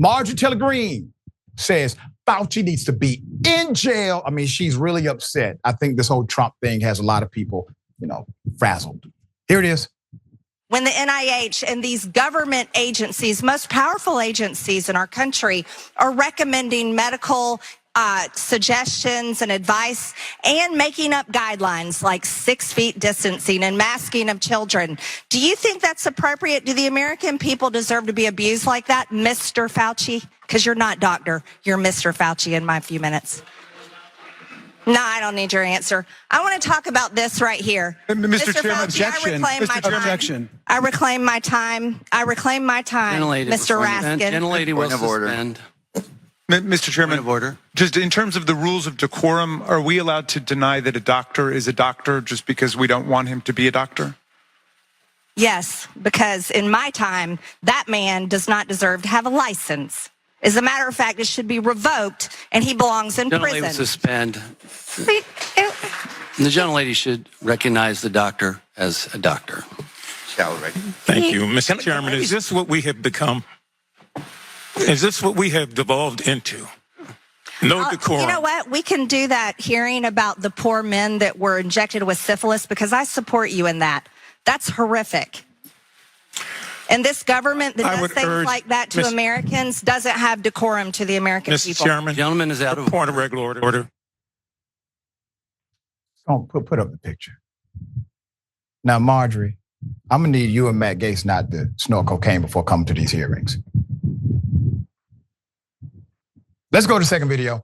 Marjorie Taylor Greene says Fauci needs to be in jail. I mean, she's really upset. I think this whole Trump thing has a lot of people, frazzled. Here it is. When the NIH and these government agencies, most powerful agencies in our country, are recommending medical suggestions and advice and making up guidelines like 6 feet distancing and masking of children. Do you think that's appropriate? Do the American people deserve to be abused like that, Mr. Fauci? Because you're not doctor, you're Mr. Fauci in my few minutes. No, I don't need your answer. I want to talk about this right here. Mr. Chairman, objection. Objection. I reclaim my time. I reclaim my time, Mr. Raskin. Gentlelady will suspend. Mr. Chairman, point of order. Just in terms of the rules of decorum, are we allowed to deny that a doctor is a doctor just because we don't want him to be a doctor? Yes, because in my time, that man does not deserve to have a license. As a matter of fact, it should be revoked, and he belongs in prison. Will suspend. The gentlelady should recognize the doctor as a doctor. Thank you, Mr. Chairman. Is this what we have become? Is this what we have devolved into? No decorum. You know what? We can do that hearing about the poor men that were injected with syphilis, because I support you in that. That's horrific. And this government that does things like that to Americans doesn't have decorum to the American people. Mr. Chairman, gentleman is out of point of regular order. Oh, put up the picture. Now, Marjorie, I'm gonna need you and Matt Gaetz not to snort cocaine before coming to these hearings. Let's go to the second video.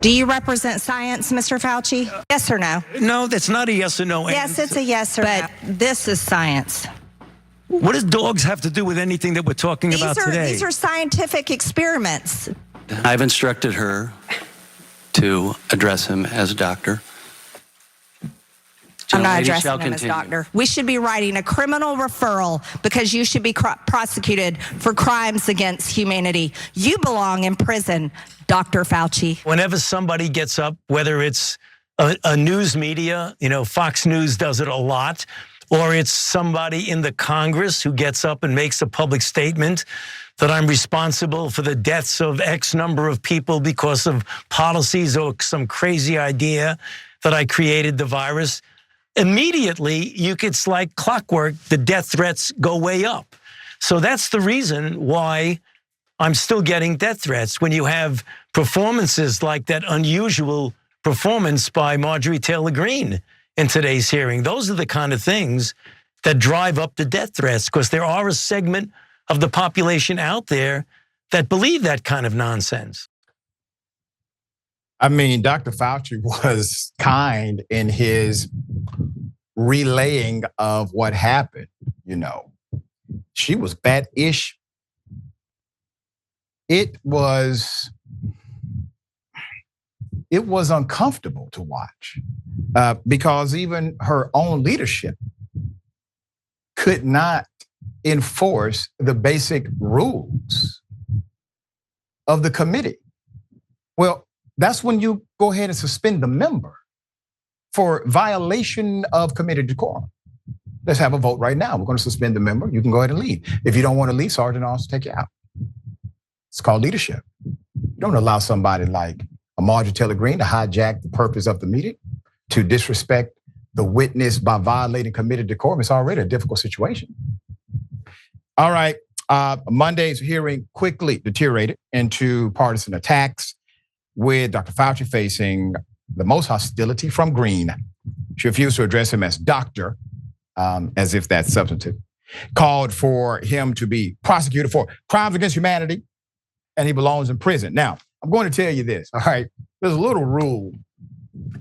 Do you represent science, Mr. Fauci? Yes or no? No, that's not a yes or no. Yes, it's a yes or no. But this is science. What does dogs have to do with anything that we're talking about today? These are scientific experiments. I've instructed her to address him as a doctor. I'm not addressing him as doctor. We should be writing a criminal referral because you should be prosecuted for crimes against humanity. You belong in prison, Dr. Fauci. Whenever somebody gets up, whether it's a news media, Fox News does it a lot, or it's somebody in the Congress who gets up and makes a public statement that I'm responsible for the deaths of X number of people because of policies or some crazy idea that I created the virus, immediately, it's like clockwork, the death threats go way up. So that's the reason why I'm still getting death threats. When you have performances like that unusual performance by Marjorie Taylor Greene in today's hearing, those are the kind of things that drive up the death threats, because there are a segment of the population out there that believe that kind of nonsense. I mean, Dr. Fauci was kind in his relaying of what happened. She was bad-ish. It was uncomfortable to watch because even her own leadership could not enforce the basic rules of the committee. Well, that's when you go ahead and suspend the member for violation of committee decorum. Let's have a vote right now. We're going to suspend the member. You can go ahead and leave. If you don't want to leave, Sergeant Austin take you out. It's called leadership. You don't allow somebody like Marjorie Taylor Greene to hijack the purpose of the meeting, to disrespect the witness by violating committee decorum. It's already a difficult situation. All right, Monday's hearing quickly deteriorated into partisan attacks, with Dr. Fauci facing the most hostility from Greene. She refused to address him as doctor, as if that's substantive. Called for him to be prosecuted for crimes against humanity, and he belongs in prison. Now, I'm going to tell you this, all right? There's a little rule.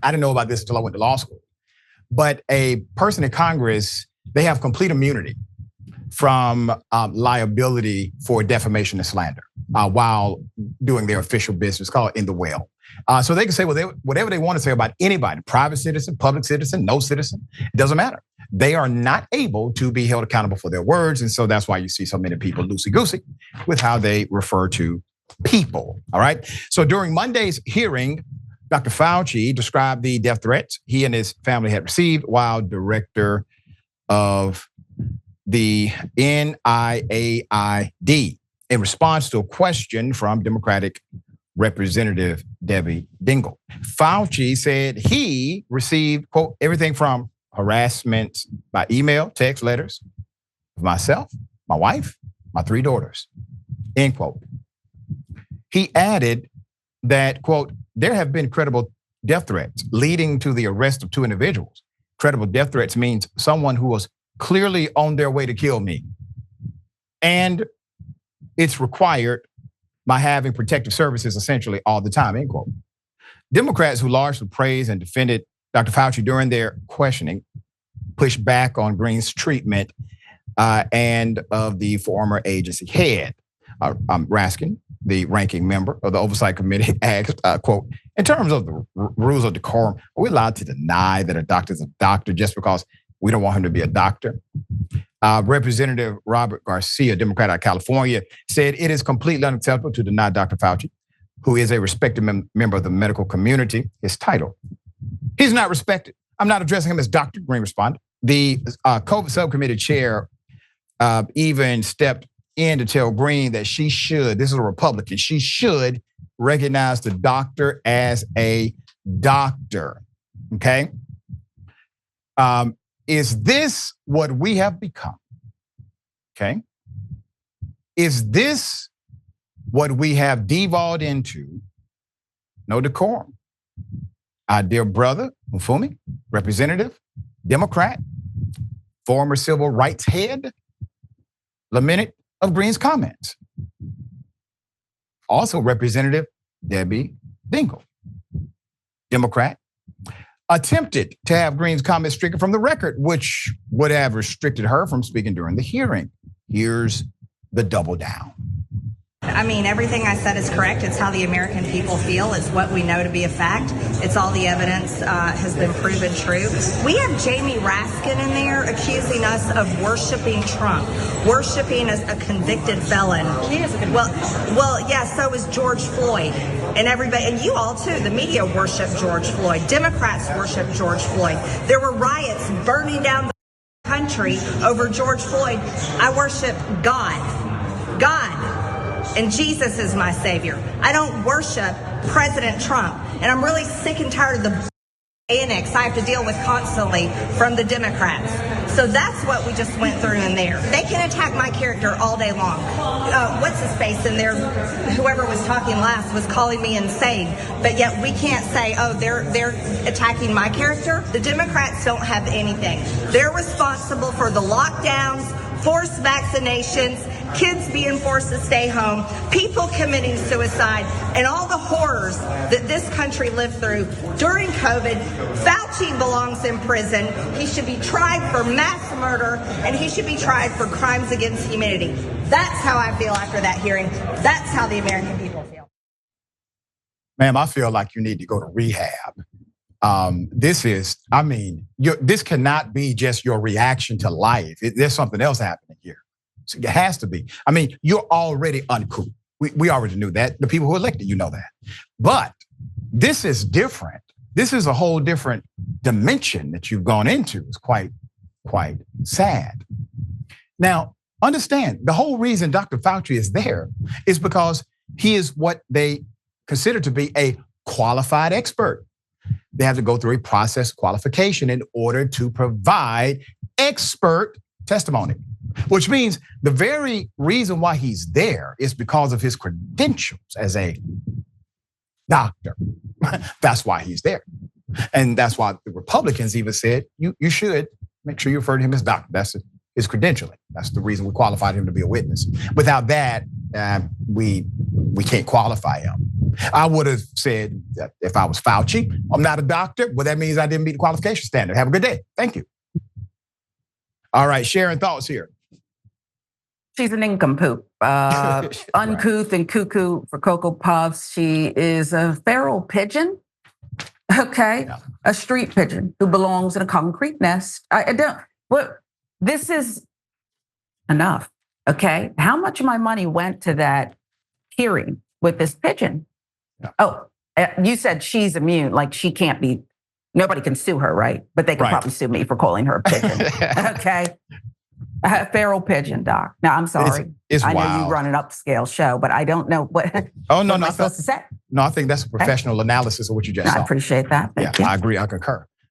I didn't know about this until I went to law school. But a person in Congress, they have complete immunity from liability for defamation and slander while doing their official business, called in the well. So they can say whatever they want to say about anybody, private citizen, public citizen, no citizen, it doesn't matter. They are not able to be held accountable for their words. And so that's why you see so many people loosey-goosey with how they refer to people, all right? So during Monday's hearing, Dr. Fauci described the death threats he and his family had received while director of the NIAID. in response to a question from Democratic Representative Debbie Dingell. Fauci said he received, quote, everything from harassment by email, text, letters of myself, my wife, my 3 daughters, end quote. He added that, quote, there have been credible death threats leading to the arrest of 2 individuals. Credible death threats means someone who was clearly on their way to kill me. And it's required by having protective services essentially all the time, end quote. Democrats who largely praised and defended Dr. Fauci during their questioning pushed back on Greene's treatment and of the former agency head. Raskin, the ranking member of the Oversight Committee, asked, quote, in terms of the rules of decorum, are we allowed to deny that a doctor is a doctor just because we don't want him to be a doctor? Representative Robert Garcia, Democrat out of California, said it is completely unacceptable to deny Dr. Fauci, who is a respected member of the medical community, his title. He's not respected. I'm not addressing him as Dr. Greene responded. The COVID subcommittee chair even stepped in to tell Greene that she should, this is a Republican, she should recognize the doctor as a doctor, okay? Is this what we have become? Okay. Is this what we have devolved into? No decorum. Our dear brother, Mufumi, representative, Democrat, former civil rights head, lamented of Greene's comments. Also Representative Debbie Dingell, Democrat, attempted to have Greene's comments stricken from the record, which would have restricted her from speaking during the hearing. Here's the double down. I mean, everything I said is correct. It's how the American people feel. It's what we know to be a fact. It's all the evidence has been proven true. We have Jamie Raskin in there accusing us of worshiping Trump, worshiping as a convicted felon. He is a convicted well, yeah, so is George Floyd. And everybody, and you all too, the media worship George Floyd. Democrats worship George Floyd. There were riots burning down the country over George Floyd. I worship God. God. And Jesus is my savior. I don't worship President Trump. And I'm really sick and tired of the annex I have to deal with constantly from the Democrats. So that's what we just went through in there. They can attack my character all day long. What's his face in there? Whoever was talking last was calling me insane. But yet we can't say, oh, they're attacking my character. The Democrats don't have anything. They're responsible for the lockdowns, forced vaccinations, kids being forced to stay home, people committing suicide, and all the horrors that this country lived through during COVID. Fauci belongs in prison. He should be tried for mass murder, and he should be tried for crimes against humanity. That's how I feel after that hearing. That's how the American people feel. Ma'am, I feel like you need to go to rehab. This cannot be just your reaction to life. There's something else happening here. So it has to be. I mean, you're already uncool. We already knew that. The people who elected you know that. But this is different. This is a whole different dimension that you've gone into. It's quite sad. Now, understand, the whole reason Dr. Fauci is there is because he is what they consider to be a qualified expert. They have to go through a process qualification in order to provide expert testimony, which means the very reason why he's there is because of his credentials as a doctor. That's why he's there. And that's why the Republicans even said, you should make sure you refer to him as doctor. That's his credentialing. That's the reason we qualified him to be a witness. Without that, we can't qualify him. I would have said that if I was Fauci, I'm not a doctor, but that means I didn't meet the qualification standard. Have a good day. Thank you. All right, Sharon, thoughts here. She's an nincompoop, uncouth and cuckoo for Cocoa Puffs. She is a feral pigeon, okay? Yeah. A street pigeon who belongs in a concrete nest. This is enough, okay? How much of my money went to that hearing with this pigeon? Yeah. Oh, you said she's immune, like she can't be, nobody can sue her, right? But they can probably sue me for calling her a pigeon, okay? Feral pigeon, Doc. Now, I'm sorry. It's I know wild. you run an upscale show, but I don't know what, Oh, no, what am no. I supposed to say? No, I think that's a professional analysis of what you just saw. I appreciate that. Thank you. I agree. I concur.